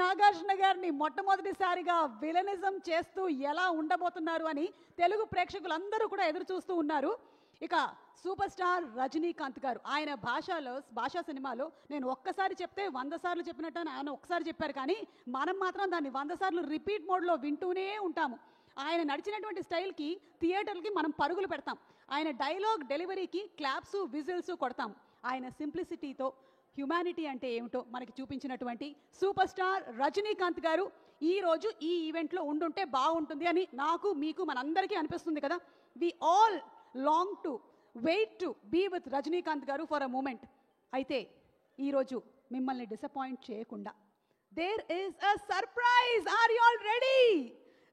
నాగార్జున గారిని మొట్టమొదటిసారిగా విలనిజం చేస్తూ ఎలా ఉండబోతున్నారు అని తెలుగు ప్రేక్షకులందరూ కూడా ఎదురు చూస్తూ ఉన్నారు. ఇక సూపర్ స్టార్ రజనీకాంత్ గారు ఆయన భాషా సినిమాలో నేను ఒక్కసారి చెప్తే 100 సార్లు చెప్పినట్టు ఆయన ఒక్కసారి చెప్పారు, కానీ మనం మాత్రం దాన్ని 100 సార్లు రిపీట్ మోడ్లో వింటూనే ఉంటాము. ఆయన నడిచినటువంటి స్టైల్కి థియేటర్కి మనం పరుగులు పెడతాం. ఆయన డైలాగ్ డెలివరీకి క్లాప్స్ విజిల్స్ కొడతాం. ఆయన సింప్లిసిటీతో హ్యుమానిటీ అంటే ఏమిటో మనకి చూపించినటువంటి సూపర్ స్టార్ రజనీకాంత్ గారు ఈరోజు ఈ ఈవెంట్లో ఉండుంటే బాగుంటుంది అని నాకు మీకు మనందరికీ అనిపిస్తుంది కదా. We all long to wait to be with Rajinikanth garu for a moment. అయితే ఈరోజు మిమ్మల్ని డిసప్పాయింట్ చేయకుండా there is a surprise. Are you all ready?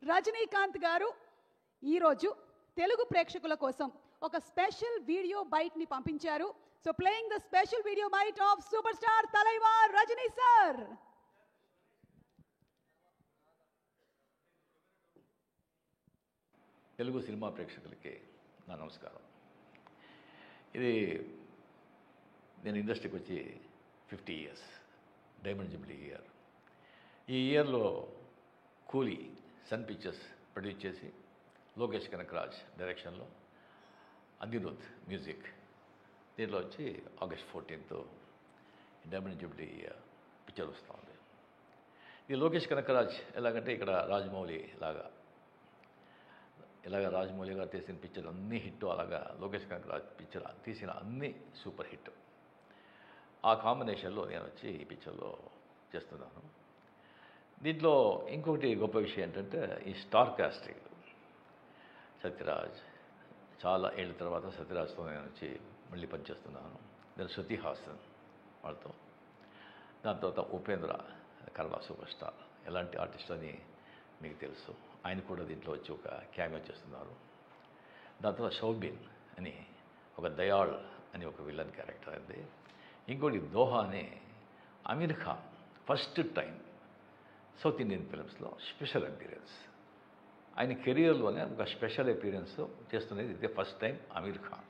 Rajinikanth garu ఈరోజు తెలుగు ప్రేక్షకుల కోసం ఒక స్పెషల్ వీడియో బైట్ని పంపించారు. So playing the special video byte of super star Thalaiva Rajini sir. Telugu cinema ప్రేక్షకులకి నా నమస్కారం. ఇది నేను ఇండస్ట్రీకి వచ్చి 50 ఇయర్స్, డైమండ్ జూబ్లీ ఇయర్. ఈ ఇయర్లో కూలీ సన్ పిక్చర్స్ ప్రొడ్యూస్ చేసి లోకేష్ కనకరాజ్ డైరెక్షన్లో అనిరుద్ మ్యూజిక్, దీంట్లో వచ్చి August 14th diamond Jubilee picture వస్తూ ఉంది. ఇది లోకేష్ కనకరాజ్ ఎలాగంటే ఇక్కడ రాజమౌళి ఇలాగా రాజమౌళి గారు తీసిన పిక్చర్ అన్నీ హిట్, అలాగా లోకేష్ కనకరాజ్ పిక్చర్ తీసిన అన్నీ సూపర్ హిట్. ఆ కాంబినేషన్లో నేను వచ్చి ఈ పిక్చర్లో చేస్తున్నాను. దీంట్లో ఇంకొకటి గొప్ప విషయం ఏంటంటే ఈ స్టార్ కాస్టింగ్. సత్యరాజ్, చాలా ఏళ్ళ తర్వాత సత్యరాజ్తో నేను వచ్చి మళ్ళీ పనిచేస్తున్నాను. దాని శృతి హాసన్ వాళ్ళతో, దాని తర్వాత ఉపేంద్ర కన్నడ సూపర్ స్టార్, ఎలాంటి ఆర్టిస్ట్ అని మీకు తెలుసు, ఆయన కూడా దీంట్లో వచ్చి ఒక క్యామియో చేస్తున్నారు. దాని తర్వాత షౌబిన్ అని ఒక దయాళ్ అని ఒక విలన్ క్యారెక్టర్ అండి. ఇంకోటి దోహా అని Aamir Khan first time south Indian ఫిలిమ్స్లో స్పెషల్ అపీరెన్స్, ఆయన కెరియర్లోనే ఒక స్పెషల్ అపీరెన్స్ చేస్తున్నది ఇదే ఫస్ట్ టైం అమీర్ ఖాన్.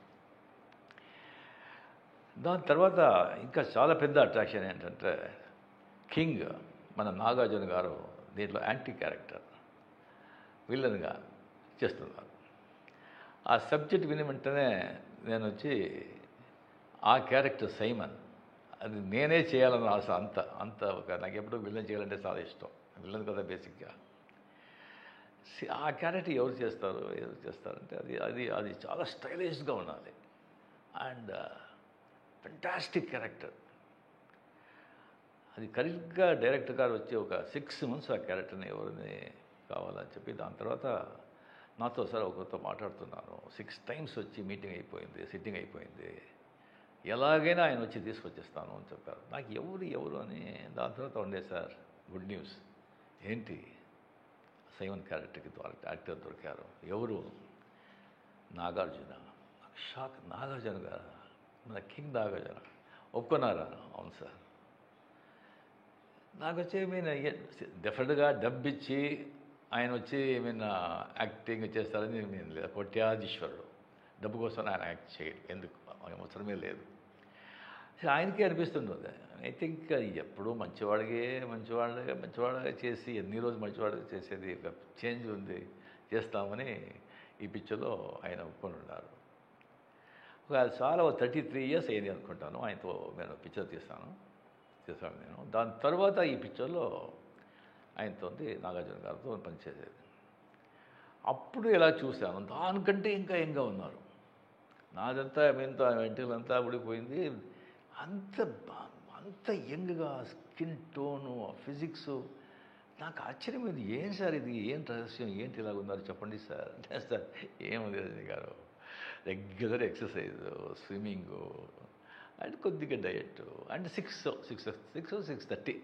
దాని తర్వాత ఇంకా చాలా పెద్ద అట్రాక్షన్ ఏంటంటే కింగ్ మన నాగార్జున గారు దీంట్లో యాంటీ క్యారెక్టర్ విలన్గా చేస్తున్నారు. ఆ సబ్జెక్ట్ విని వెంటనే నేను వచ్చి ఆ క్యారెక్టర్ సైమన్ అది నేనే చేయాలన్న ఆశ, అంత ఒక నాకు ఎప్పుడూ విలన్ చేయాలంటే చాలా ఇష్టం. విలన్ కదా బేసిక్గా. ఆ క్యారెక్టర్ ఎవరు చేస్తారంటే అది చాలా స్టైలిష్గా ఉండాలి అండ్ ఫెంటాస్టిక్ క్యారెక్టర్. అది కరెక్ట్గా డైరెక్టర్ గారు వచ్చి ఒక 6 months ఆ క్యారెక్టర్ని ఎవరిని కావాలని చెప్పి, దాని తర్వాత నాతో సార్ ఒకరితో మాట్లాడుతున్నాను. 6 times వచ్చి మీటింగ్ అయిపోయింది, సిట్టింగ్ అయిపోయింది, ఎలాగైనా ఆయన వచ్చి తీసుకొచ్చేస్తాను అని చెప్పారు. నాకు ఎవరు అని. దాని తర్వాత ఉండే సార్ గుడ్ న్యూస్, ఏంటి సైమన్ క్యారెక్టర్కి యాక్టర్ దొరికారు. ఎవరు? నాగార్జున. షాక్. నాగార్జున గారు, మన కింగ్ నాగార్జున ఒప్పుకున్నారా? అవును సార్. నాకు వచ్చి డెఫినెట్గా డబ్బు ఇచ్చి ఆయన వచ్చి యాక్టింగ్ చేస్తారని నేను లేదు. కోట్యాధీశ్వరుడు, డబ్బు కోసం ఆయన యాక్ట్ చేయడు, ఎందుకు అవసరమే లేదు. ఆయనకే అనిపిస్తుంటుంది. ఐ థింక్ ఎప్పుడూ మంచివాళ్ళగా చేసి ఎన్ని రోజులు మంచివాళ్ళగా చేసేది ఒక చేంజ్ ఉంది, చేస్తామని ఈ పిక్చర్లో ఆయన ఒప్పుకొని ఉన్నారు. చాలా 33 years అయింది అనుకుంటాను ఆయనతో నేను పిక్చర్ చేశాను నేను. దాని తర్వాత ఈ పిక్చర్లో ఆయనతో నాగార్జున గారితో పనిచేసేది. అప్పుడు ఎలా చూశాను, దానికంటే ఇంకా యంగ్గా ఉన్నారు. నాదంతా వెంట్రుకలంతా ఊడిపోయింది, అంత యంగ్గా స్కిన్ టోను, ఫిజిక్స్. నాకు ఆశ్చర్యమైంది, ఏం సార్ ఇది, ఏం రహస్యం, ఏంటి ఇలాగ ఉన్నారు చెప్పండి సార్ అంటే, సార్ ఏముంది రజనీ గారు, రెగ్యులర్ ఎక్సర్సైజ్, స్విమ్మింగు అండ్ కొద్దిగా డయట్ అండ్ 6:30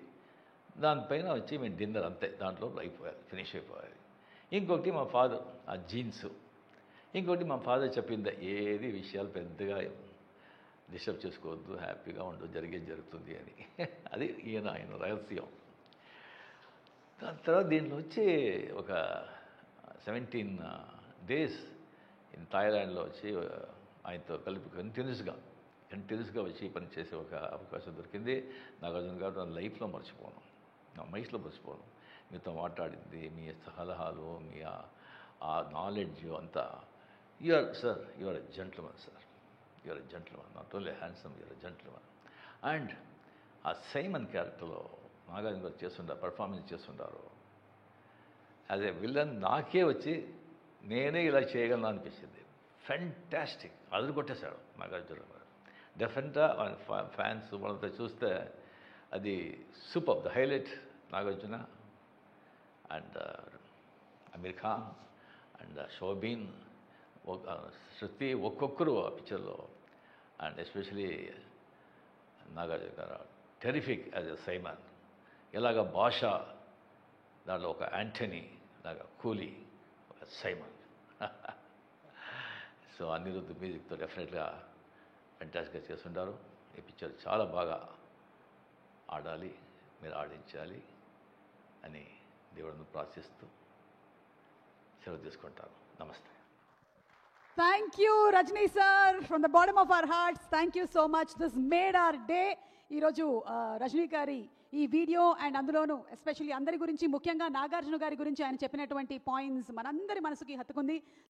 దానిపైన వచ్చి మేము డిన్నర్, అంతే, దాంట్లో ఫినిష్ అయిపోవాలి. ఇంకొకటి మా ఫాదర్ ఆ జీన్స్, ఇంకొకటి మా ఫాదర్ చెప్పింది, ఏది విషయాలు పెద్దగా డిస్టర్బ్ చేసుకోవద్దు, హ్యాపీగా ఉండు, జరుగుతుంది అని. అది ఆయన రహస్యం. దాని తర్వాత దీంట్లో వచ్చి ఒక 17 days ఇన్ థాయిలాండ్లో వచ్చి ఆయనతో కలిపి కంటిన్యూస్గా వచ్చి పనిచేసే ఒక అవకాశం దొరికింది. నాగార్జున గారు నా లైఫ్లో మర్చిపోను. నా మైస్లో మర్చిపోను. మీతో మాట్లాడింది, మీ సలహాలు, మీ ఆ నాలెడ్జ్ అంతా. You are a gentleman sir. You are a gentleman. Not only handsome, you are a gentleman. And ఆ సైమన్ క్యారెక్టర్లో నాగార్జున గారు పర్ఫార్మెన్స్ చేస్తుంటారు. యాజ్ ఏ విలన్ నాకే వచ్చి నేనే ఇలా చేయగలను అనిపించింది. ఫెంటాస్టిక్, అదురు కొట్టేశాడు నాగార్జున గారు. డెఫినెట్గా ఫ్యాన్స్ వాళ్ళంతా చూస్తే అది super. The highlight Nagarjuna and Aamir Khan and Soubin, Shruti, ఒక్కొక్కరు ఆ పిక్చర్లో. అండ్ ఎస్పెషలీ నాగార్జున గారు టెరిఫిక్ యాజ్ ఎ సైమన్. ఎలాగ భాష దాంట్లో ఒక యాంటనీ లాగా, కూలీ ఒక సైమన్. సో అనిరుద్ధ్ మ్యూజిక్తో డెఫినెట్గా ఫెంటాస్టిక్గా చేస్తుంటారు. ఈ పిక్చర్ చాలా బాగా ఆడాలి, మీరు ఆడించాలి అని దేవుడిని ప్రార్థిస్తూ సెలవు తీసుకుంటాను. నమస్తే. Thank you Rajini sir, from the bottom of our hearts. Thank you so much. This made our day. ఈరోజు రజనీ గారి ఈ వీడియో అండ్ అందులోనూ ఎస్పెషల్లీ అందరి గురించి, ముఖ్యంగా నాగార్జున గారి గురించి ఆయన చెప్పినటువంటి పాయింట్స్ మనందరి మనసుకి హత్తుకుంది.